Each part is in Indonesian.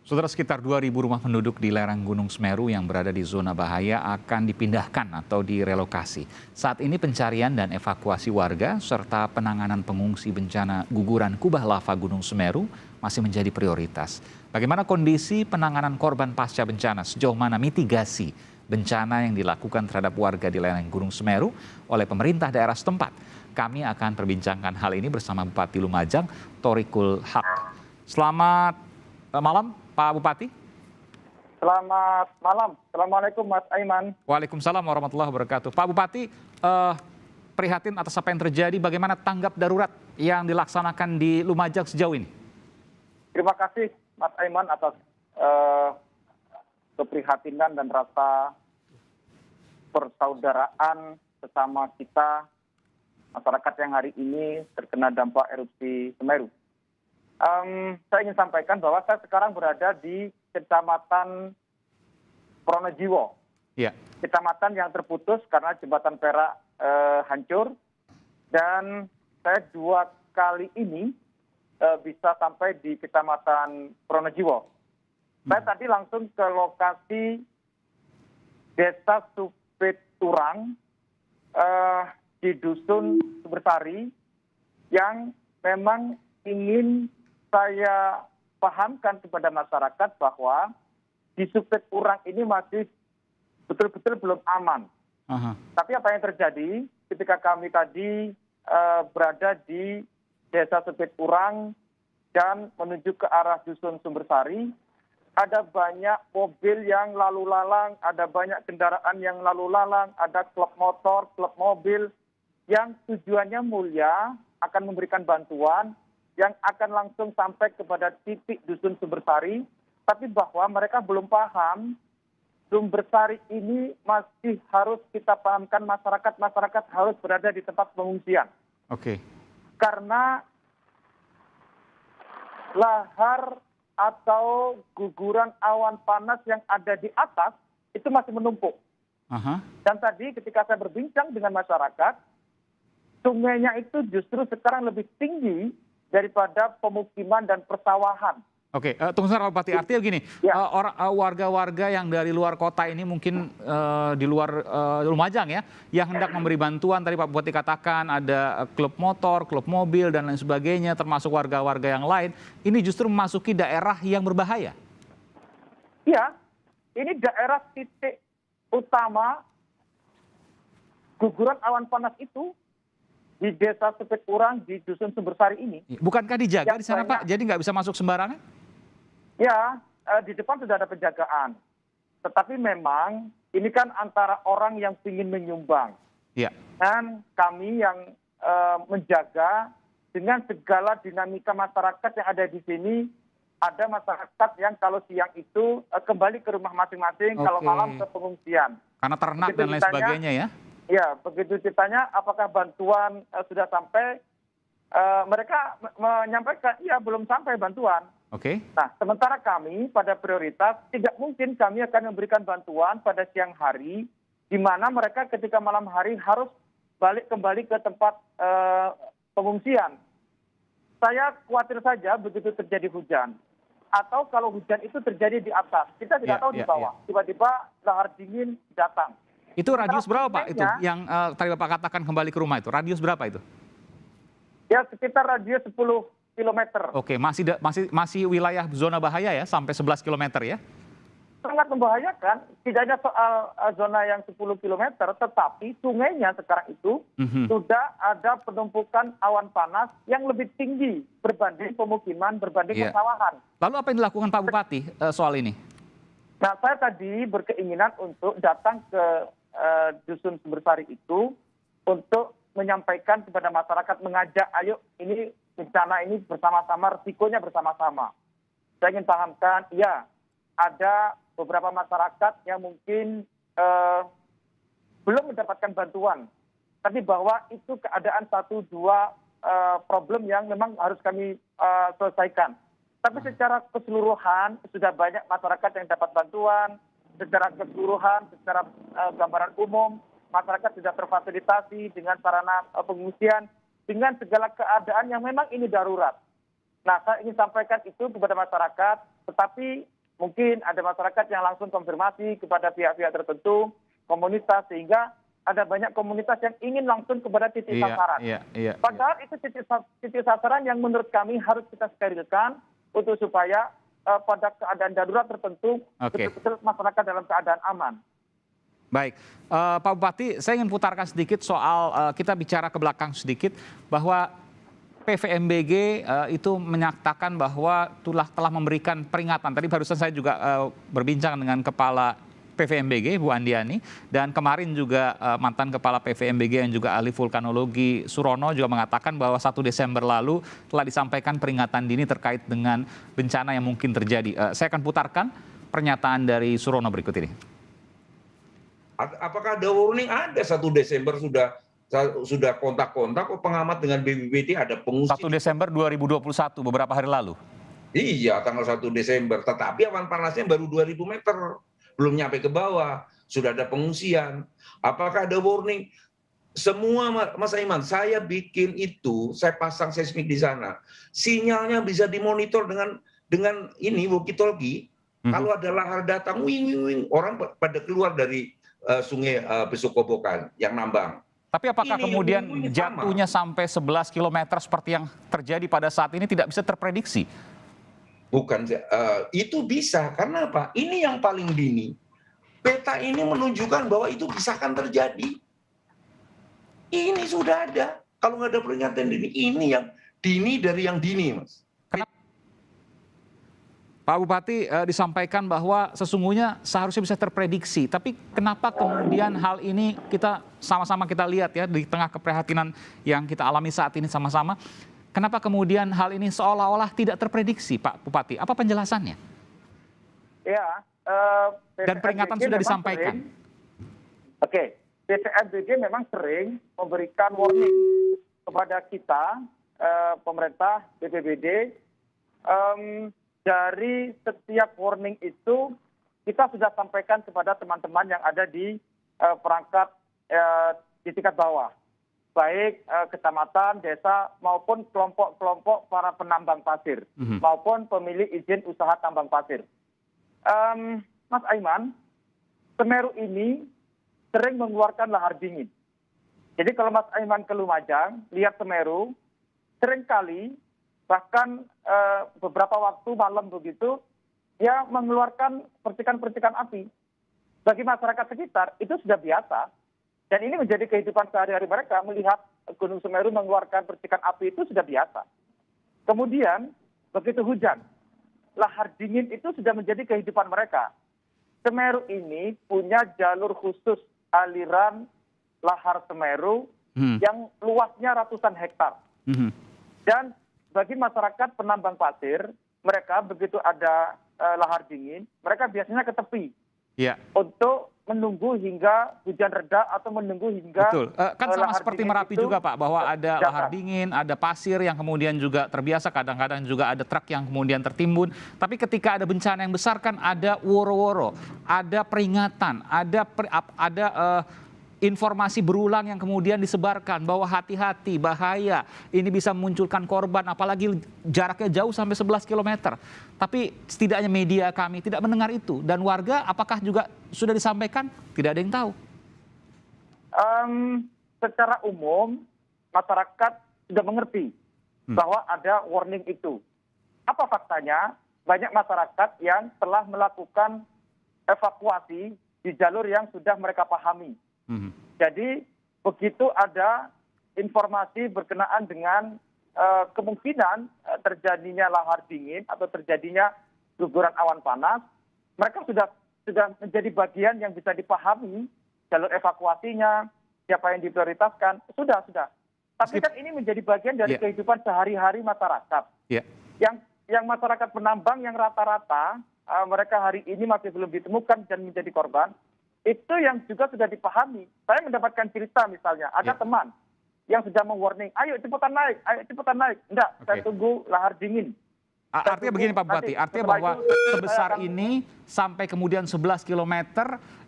Saudara, sekitar 2.000 rumah penduduk di lereng Gunung Semeru yang berada di zona bahaya akan dipindahkan atau direlokasi. Saat ini pencarian dan evakuasi warga serta penanganan pengungsi bencana guguran kubah lava Gunung Semeru masih menjadi prioritas. Bagaimana kondisi penanganan korban pasca bencana? Sejauh mana mitigasi bencana yang dilakukan terhadap warga di lereng Gunung Semeru oleh pemerintah daerah setempat? Kami akan perbincangkan hal ini bersama Bupati Lumajang, Thoriqul Haq. Selamat malam, Pak Bupati. Selamat malam. Assalamualaikum Mas Aiman. Waalaikumsalam warahmatullahi wabarakatuh. Pak Bupati, prihatin atas apa yang terjadi, bagaimana tanggap darurat yang dilaksanakan di Lumajang sejauh ini? Terima kasih Mas Aiman atas keprihatinan dan rasa persaudaraan sesama kita, masyarakat yang hari ini terkena dampak erupsi Semeru. Saya ingin sampaikan bahwa saya sekarang berada di Kecamatan Pronojiwo. Ya. Kecamatan yang terputus karena jembatan Perak hancur. Dan saya 2 kali ini bisa sampai di Kecamatan Pronojiwo. Saya tadi langsung ke lokasi Desa Supiturang di Dusun Sumbersari yang memang ingin saya pahamkan kepada masyarakat bahwa di Supiturang ini masih betul-betul belum aman. Tapi apa yang terjadi ketika kami tadi berada di Desa Supiturang dan menuju ke arah Dusun Sumbersari, ada banyak mobil yang lalu lalang, ada banyak kendaraan yang lalu lalang, ada klub motor, klub mobil yang tujuannya mulia akan memberikan bantuan yang akan langsung sampai kepada titik Dusun Sumbersari, tapi bahwa mereka belum paham Sumbersari ini masih harus kita pahamkan masyarakat harus berada di tempat pengungsian. Oke. Karena lahar atau guguran awan panas yang ada di atas itu masih menumpuk. Dan tadi ketika saya berbincang dengan masyarakat, sungainya itu justru sekarang lebih tinggi daripada pemukiman dan persawahan. Oke, tunggu sebentar Pak Bupati. Artinya begini, warga-warga yang dari luar kota ini mungkin di luar Lumajang ya, yang hendak memberi bantuan, tadi Pak Bupati katakan ada klub motor, klub mobil, dan lain sebagainya, termasuk warga-warga yang lain, ini justru memasuki daerah yang berbahaya. Iya, ini daerah titik utama guguran awan panas itu, di Desa Supiturang di Dusun Sumbersari ini. Bukankah dijaga di sana Pak? Jadi nggak bisa masuk sembarangan? Ya, di depan sudah ada penjagaan. Tetapi memang ini kan antara orang yang ingin menyumbang. Ya. Dan kami yang menjaga dengan segala dinamika masyarakat yang ada di sini. Ada masyarakat yang kalau siang itu kembali ke rumah masing-masing, kalau malam ke pengungsian. Karena ternak dan lain sebagainya ya? Ya, begitu ditanya apakah bantuan sudah sampai, mereka menyampaikan, iya belum sampai bantuan. Oke. Nah, sementara kami pada prioritas, tidak mungkin kami akan memberikan bantuan pada siang hari, di mana mereka ketika malam hari harus balik kembali ke tempat pengungsian. Saya khawatir saja begitu terjadi hujan. Atau kalau hujan itu terjadi di atas, kita tidak tahu di bawah. Tiba-tiba lahar dingin datang. Itu radius berapa Pak itu yang tadi Bapak katakan kembali ke rumah itu? Radius berapa itu? Ya sekitar radius 10 km. Oke, masih wilayah zona bahaya ya, sampai 11 km ya? Sangat membahayakan, tidak hanya soal zona yang 10 km, tetapi sungainya sekarang itu sudah ada penumpukan awan panas yang lebih tinggi berbanding pemukiman, berbanding persawahan. Lalu apa yang dilakukan Pak Bupati soal ini? Nah, saya tadi berkeinginan untuk datang ke Dusun Sumbersari itu untuk menyampaikan kepada masyarakat, mengajak ayo ini bencana ini bersama-sama, risikonya bersama-sama. Saya ingin pahamkan, ya ada beberapa masyarakat yang mungkin belum mendapatkan bantuan, tapi bahwa itu keadaan 1-2 problem yang memang harus kami selesaikan. Tapi secara keseluruhan sudah banyak masyarakat yang dapat bantuan, secara keseluruhan, secara gambaran umum, masyarakat sudah terfasilitasi dengan sarana pengungsian, dengan segala keadaan yang memang ini darurat. Nah, saya ingin sampaikan itu kepada masyarakat, tetapi mungkin ada masyarakat yang langsung konfirmasi kepada pihak-pihak tertentu, komunitas, sehingga ada banyak komunitas yang ingin langsung kepada titik sasaran. Padahal itu titik sasaran yang menurut kami harus kita sterilkan untuk supaya pada keadaan darurat tertentu betul-betul masyarakat dalam keadaan aman. Baik, Pak Bupati, saya ingin putarkan sedikit soal kita bicara ke belakang sedikit bahwa PVMBG itu menyatakan bahwa telah memberikan peringatan. Tadi barusan saya juga berbincang dengan Kepala PVMBG, Bu Andiani, dan kemarin juga mantan Kepala PVMBG yang juga ahli vulkanologi Surono juga mengatakan bahwa 1 Desember lalu telah disampaikan peringatan dini terkait dengan bencana yang mungkin terjadi. Saya akan putarkan pernyataan dari Surono berikut ini. Apakah ada warning? Ada 1 Desember sudah kontak-kontak kok pengamat dengan BPBD ada pengungsi. 1 Desember 2021 beberapa hari lalu. Iya, tanggal 1 Desember. Tetapi awan panasnya baru 2000 meter. Belum nyampe ke bawah, sudah ada pengungsian. Apakah ada warning? Semua, Mas Aiman, saya bikin itu, saya pasang seismik di sana. Sinyalnya bisa dimonitor dengan ini walkie-talkie. Kalau ada lahar datang, wing, orang pada keluar dari sungai Besukobokan yang nambang. Tapi apakah kemudian jatuhnya sampai 11 km seperti yang terjadi pada saat ini tidak bisa terprediksi? Bukan, itu bisa. Karena apa? Ini yang paling dini. Peta ini menunjukkan bahwa itu bisa akan terjadi. Ini sudah ada. Kalau nggak ada peringatan dini, ini yang dini dari yang dini, Mas. Pak Bupati, disampaikan bahwa sesungguhnya seharusnya bisa terprediksi. Tapi kenapa kemudian hal ini kita sama-sama kita lihat ya di tengah keprihatinan yang kita alami saat ini sama-sama. Kenapa kemudian hal ini seolah-olah tidak terprediksi, Pak Bupati? Apa penjelasannya? Ya, dan peringatan sudah disampaikan. Oke, PVMBG memang sering memberikan warning kepada kita, pemerintah, BPBD. Dari setiap warning itu, kita sudah sampaikan kepada teman-teman yang ada di perangkat di tingkat bawah. Baik kecamatan, desa, maupun kelompok-kelompok para penambang pasir, maupun pemilik izin usaha tambang pasir. Mas Aiman, Semeru ini sering mengeluarkan lahar dingin. Jadi kalau Mas Aiman ke Lumajang, lihat Semeru, seringkali, bahkan beberapa waktu malam begitu, dia mengeluarkan percikan-percikan api. Bagi masyarakat sekitar, itu sudah biasa. Dan ini menjadi kehidupan sehari-hari mereka, melihat Gunung Semeru mengeluarkan percikan api itu sudah biasa. Kemudian, begitu hujan, lahar dingin itu sudah menjadi kehidupan mereka. Semeru ini punya jalur khusus aliran lahar Semeru yang luasnya ratusan hektar. Dan bagi masyarakat penambang pasir, mereka begitu ada lahar dingin, mereka biasanya ke tepi untuk menunggu hingga hujan reda atau menunggu hingga kan sama seperti Merapi juga, Pak, bahwa ada lahar dingin, ada pasir yang kemudian juga terbiasa, kadang-kadang juga ada truk yang kemudian tertimbun. Tapi ketika ada bencana yang besar kan ada woro-woro, ada peringatan, ada informasi berulang yang kemudian disebarkan bahwa hati-hati, bahaya, ini bisa memunculkan korban, apalagi jaraknya jauh sampai 11 km. Tapi setidaknya media kami tidak mendengar itu. Dan warga apakah juga sudah disampaikan? Tidak ada yang tahu. Secara umum, masyarakat sudah mengerti bahwa ada warning itu. Apa faktanya? Banyak masyarakat yang telah melakukan evakuasi di jalur yang sudah mereka pahami. Jadi begitu ada informasi berkenaan dengan kemungkinan terjadinya lahar dingin atau terjadinya guguran awan panas, mereka sudah menjadi bagian yang bisa dipahami jalur evakuasinya, siapa yang diprioritaskan, sudah. Tapi kan ini menjadi bagian dari kehidupan sehari-hari masyarakat. Yang masyarakat penambang yang rata-rata mereka hari ini masih belum ditemukan dan menjadi korban. Itu yang juga sudah dipahami. Saya mendapatkan cerita misalnya, ada teman yang sudah mewarning, ayo cepetan naik. Enggak, saya tunggu lahar dingin. Artinya begini Pak Bupati, artinya bahwa sebesar ini sampai kemudian 11 km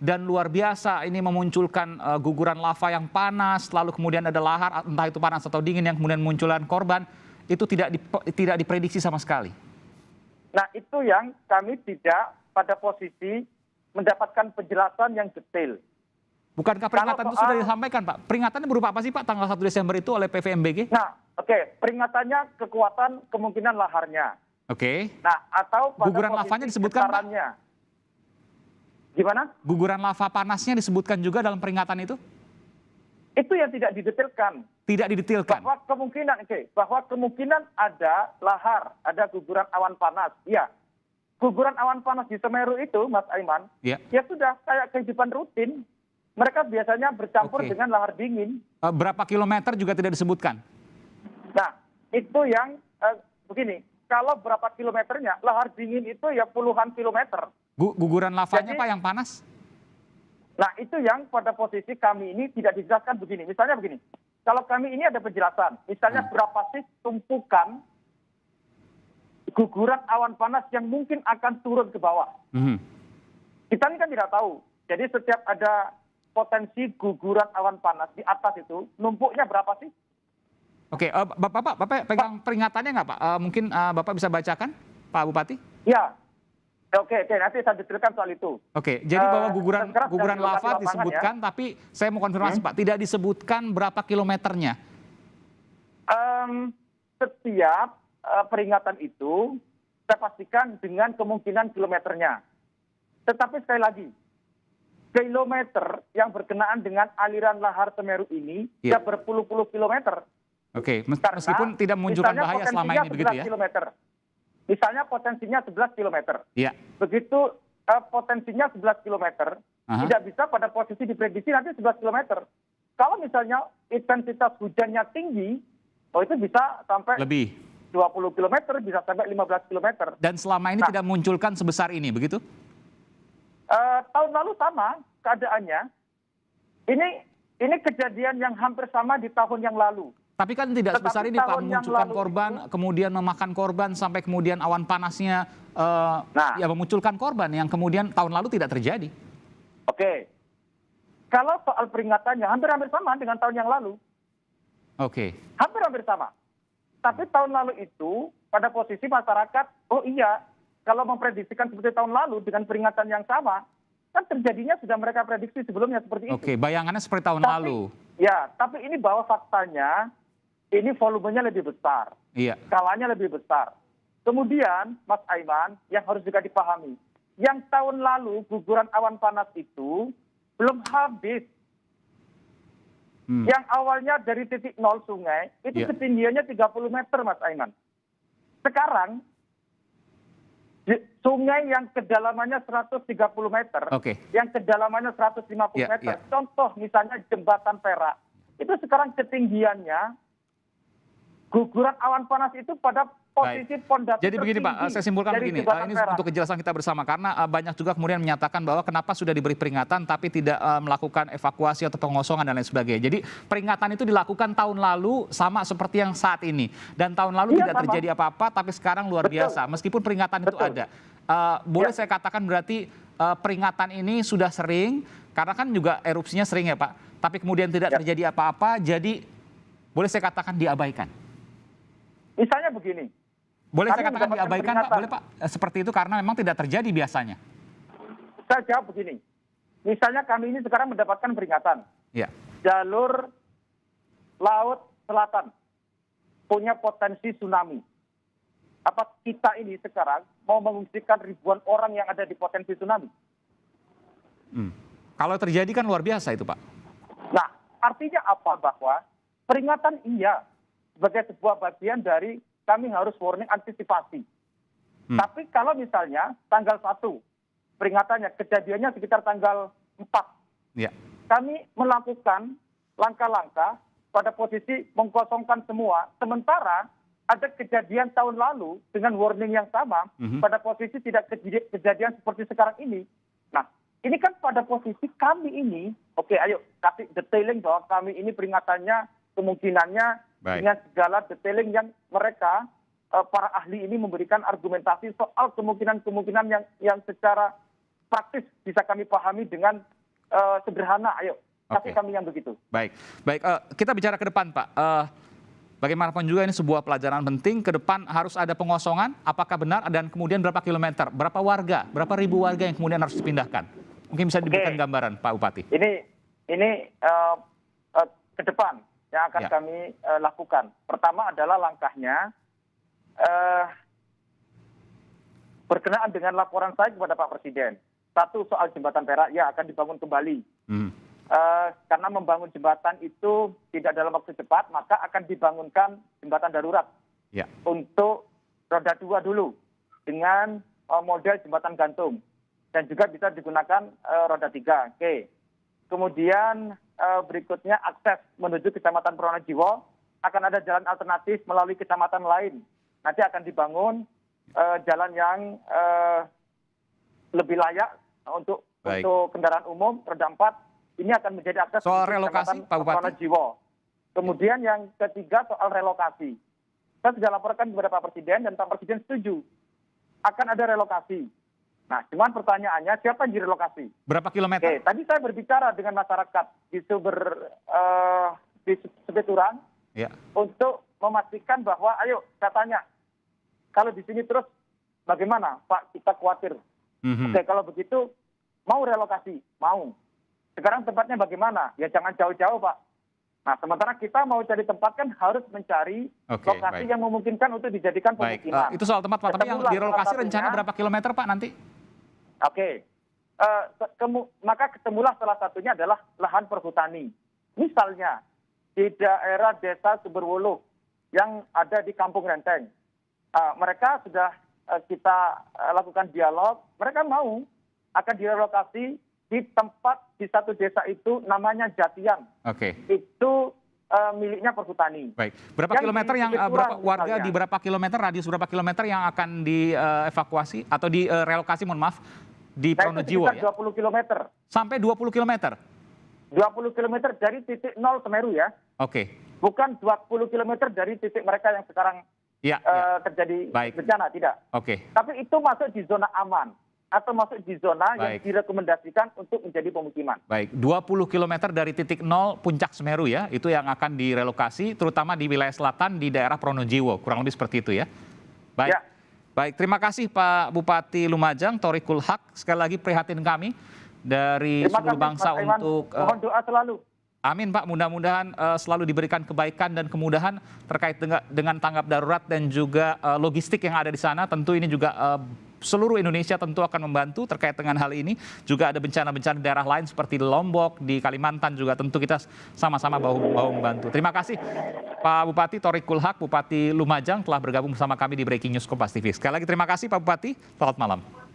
dan luar biasa ini memunculkan guguran lava yang panas, lalu kemudian ada lahar, entah itu panas atau dingin yang kemudian munculkan korban, itu tidak diprediksi sama sekali. Nah, itu yang kami tidak pada posisi mendapatkan penjelasan yang detail. Bukankah peringatan itu sudah disampaikan, Pak? Peringatannya berupa apa sih, Pak, tanggal 1 Desember itu oleh PVMBG? Nah, oke, peringatannya kekuatan kemungkinan laharnya. Oke. Nah, atau pada guguran lavanya disebutkan, Pak? Gimana? Guguran lava panasnya disebutkan juga dalam peringatan itu? Itu yang tidak didetailkan. Tidak didetailkan? Bahwa kemungkinan ada lahar, ada guguran awan panas. Ya, guguran awan panas di Semeru itu, Mas Aiman, ya sudah kayak kehidupan rutin. Mereka biasanya bercampur dengan lahar dingin. Berapa kilometer juga tidak disebutkan? Nah, itu yang begini, kalau berapa kilometernya, lahar dingin itu ya puluhan kilometer. Guguran lavanya, Pak, yang panas? Nah, itu yang pada posisi kami ini tidak dijelaskan begini. Misalnya begini, kalau kami ini ada penjelasan, misalnya berapa sih tumpukan guguran awan panas yang mungkin akan turun ke bawah. Kita ini kan tidak tahu. Jadi setiap ada potensi guguran awan panas di atas itu, numpuknya berapa sih? Oke, Bapak pegang peringatannya nggak, Pak? Mungkin Bapak bisa bacakan, Pak Bupati? Ya, oke, nanti saya detailkan soal itu. Oke, jadi bahwa guguran lava disebutkan, tapi saya mau konfirmasi, Pak, tidak disebutkan berapa kilometernya? Setiap peringatan itu, saya pastikan dengan kemungkinan kilometernya. Tetapi sekali lagi, kilometer yang berkenaan dengan aliran lahar Semeru ini sudah berpuluh-puluh kilometer. Oke, meskipun tidak memunculkan bahaya selama ini begitu ya? Kilometer. Misalnya potensinya 11 kilometer. Iya. Begitu potensinya 11 kilometer, tidak bisa pada posisi diprediksi nanti 11 kilometer. Kalau misalnya intensitas hujannya tinggi, itu bisa sampai lebih 20 kilometer, bisa sampai 15 kilometer. Dan selama ini tidak munculkan sebesar ini, begitu? Tahun lalu sama keadaannya. Ini kejadian yang hampir sama di tahun yang lalu. Tapi kan tidak sebesar ini, Pak, memunculkan korban, kemudian memakan korban, sampai kemudian awan panasnya memunculkan korban yang kemudian tahun lalu tidak terjadi. Oke. Kalau soal peringatannya hampir-hampir sama dengan tahun yang lalu. Oke. Hampir-hampir sama. Tapi tahun lalu itu pada posisi masyarakat, oh iya, kalau memprediksikan seperti tahun lalu dengan peringatan yang sama, kan terjadinya sudah mereka prediksi sebelumnya seperti itu. Oke, bayangannya seperti tahun lalu. Ya, tapi ini bahwa faktanya, ini volumenya lebih besar. Iya. Skalanya lebih besar. Kemudian, Mas Aiman, yang harus juga dipahami, yang tahun lalu guguran awan panas itu belum habis. Yang awalnya dari titik nol sungai, itu ketinggiannya 30 meter, Mas Aiman. Sekarang, sungai yang kedalamannya 130 meter, yang kedalamannya 150 meter. Contoh misalnya jembatan Perak, itu sekarang ketinggiannya, guguran awan panas itu pada posisi pondasi. Jadi begini, Pak, saya simpulkan begini, ini untuk kejelasan kita bersama, karena banyak juga kemudian menyatakan bahwa kenapa sudah diberi peringatan tapi tidak melakukan evakuasi atau pengosongan dan lain sebagainya. Jadi peringatan itu dilakukan tahun lalu sama seperti yang saat ini. Dan tahun lalu tidak terjadi apa-apa, tapi sekarang luar biasa. Meskipun peringatan itu ada. Boleh saya katakan berarti peringatan ini sudah sering, karena kan juga erupsinya sering ya, Pak. Tapi kemudian tidak terjadi apa-apa, jadi boleh saya katakan diabaikan. Misalnya begini. Boleh saya katakan diabaikan, Pak? Boleh, Pak? Seperti itu karena memang tidak terjadi biasanya. Saya jawab begini. Misalnya kami ini sekarang mendapatkan peringatan. Ya. Jalur Laut Selatan punya potensi tsunami. Apa kita ini sekarang mau mengungsikan ribuan orang yang ada di potensi tsunami? Kalau terjadi kan luar biasa itu, Pak. Nah, artinya apa? Bahwa peringatan iya sebagai sebuah bagian dari kami harus warning antisipasi. Tapi kalau misalnya tanggal 1 peringatannya, kejadiannya sekitar tanggal 4. Kami melakukan langkah-langkah pada posisi mengkosongkan semua. Sementara ada kejadian tahun lalu dengan warning yang sama pada posisi tidak kejadian seperti sekarang ini. Nah, ini kan pada posisi kami ini, oke, ayo kasih detailing bahwa kami ini peringatannya kemungkinannya dengan segala detailing yang mereka, para ahli ini memberikan argumentasi soal kemungkinan-kemungkinan yang secara praktis bisa kami pahami dengan sederhana. Ayo, kasih kami yang begitu. Baik. Kita bicara ke depan, Pak. bagaimanapun juga ini sebuah pelajaran penting. Ke depan harus ada pengosongan. Apakah benar? Dan kemudian berapa kilometer? Berapa warga? Berapa ribu warga yang kemudian harus dipindahkan? Mungkin bisa diberikan gambaran, Pak Bupati. Ini ke depan yang akan kami lakukan. Pertama adalah langkahnya berkenaan dengan laporan saya kepada Pak Presiden. Satu, soal jembatan Perak, ya akan dibangun kembali. Karena membangun jembatan itu tidak dalam waktu cepat, maka akan dibangunkan jembatan darurat untuk roda 2 dulu dengan model jembatan gantung. Dan juga bisa digunakan roda 3. Oke. Kemudian berikutnya akses menuju Kecamatan Pronojiwo, akan ada jalan alternatif melalui kecamatan lain. Nanti akan dibangun jalan yang lebih layak untuk kendaraan umum, roda 4. Ini akan menjadi akses soal relokasi, Pak Bupati. Pronojiwo. Kemudian yang ketiga soal relokasi. Saya sudah laporkan kepada Pak Presiden dan Pak Presiden setuju. Akan ada relokasi. Nah, cuman pertanyaannya siapa yang direlokasi? Berapa kilometer? Oke, tadi saya berbicara dengan masyarakat di Sebeturan untuk memastikan bahwa, ayo saya tanya, kalau di sini terus bagaimana Pak, kita khawatir. Oke, kalau begitu mau relokasi? Mau. Sekarang tempatnya bagaimana? Ya jangan jauh-jauh Pak. Nah, sementara kita mau cari tempat kan harus mencari lokasi yang memungkinkan untuk dijadikan pemukiman. Itu soal tempat Pak, tapi yang direlokasi rencana berapa kilometer Pak nanti? Oke, maka ketemulah salah satunya adalah lahan perhutani. Misalnya di daerah desa Sumberwuluh yang ada di Kampung Renteng. Mereka sudah kita lakukan dialog, mereka mau akan direlokasi di tempat di satu desa itu namanya Jatian. Itu miliknya perhutani. Baik. Berapa kilometer yang berapa warga di berapa kilometer, radius berapa kilometer yang akan dievakuasi atau direlokasi, mohon maaf, di Pronojiwo ya? 20 kilometer. Sampai 20 kilometer? 20 kilometer dari titik 0 Semeru ya. Bukan 20 kilometer dari titik mereka yang sekarang terjadi bencana, tidak. Tapi itu masuk di zona aman atau masuk di zona yang direkomendasikan untuk menjadi pemukiman. Baik, 20 km dari titik 0 puncak Semeru ya, itu yang akan direlokasi, terutama di wilayah selatan di daerah Pronojiwo, kurang lebih seperti itu ya. Baik, terima kasih Pak Bupati Lumajang, Thoriqul Haq, sekali lagi prihatin kami dari seluruh bangsa untuk... Mohon doa selalu. Amin Pak, mudah-mudahan selalu diberikan kebaikan dan kemudahan terkait dengan tanggap darurat dan juga logistik yang ada di sana. Tentu ini juga seluruh Indonesia tentu akan membantu terkait dengan hal ini. Juga ada bencana-bencana di daerah lain seperti di Lombok, di Kalimantan juga tentu kita sama-sama bahu-bahu membantu. Terima kasih Pak Bupati Thoriqul Haq, Bupati Lumajang telah bergabung bersama kami di Breaking News Kompas TV. Sekali lagi terima kasih Pak Bupati, selamat malam.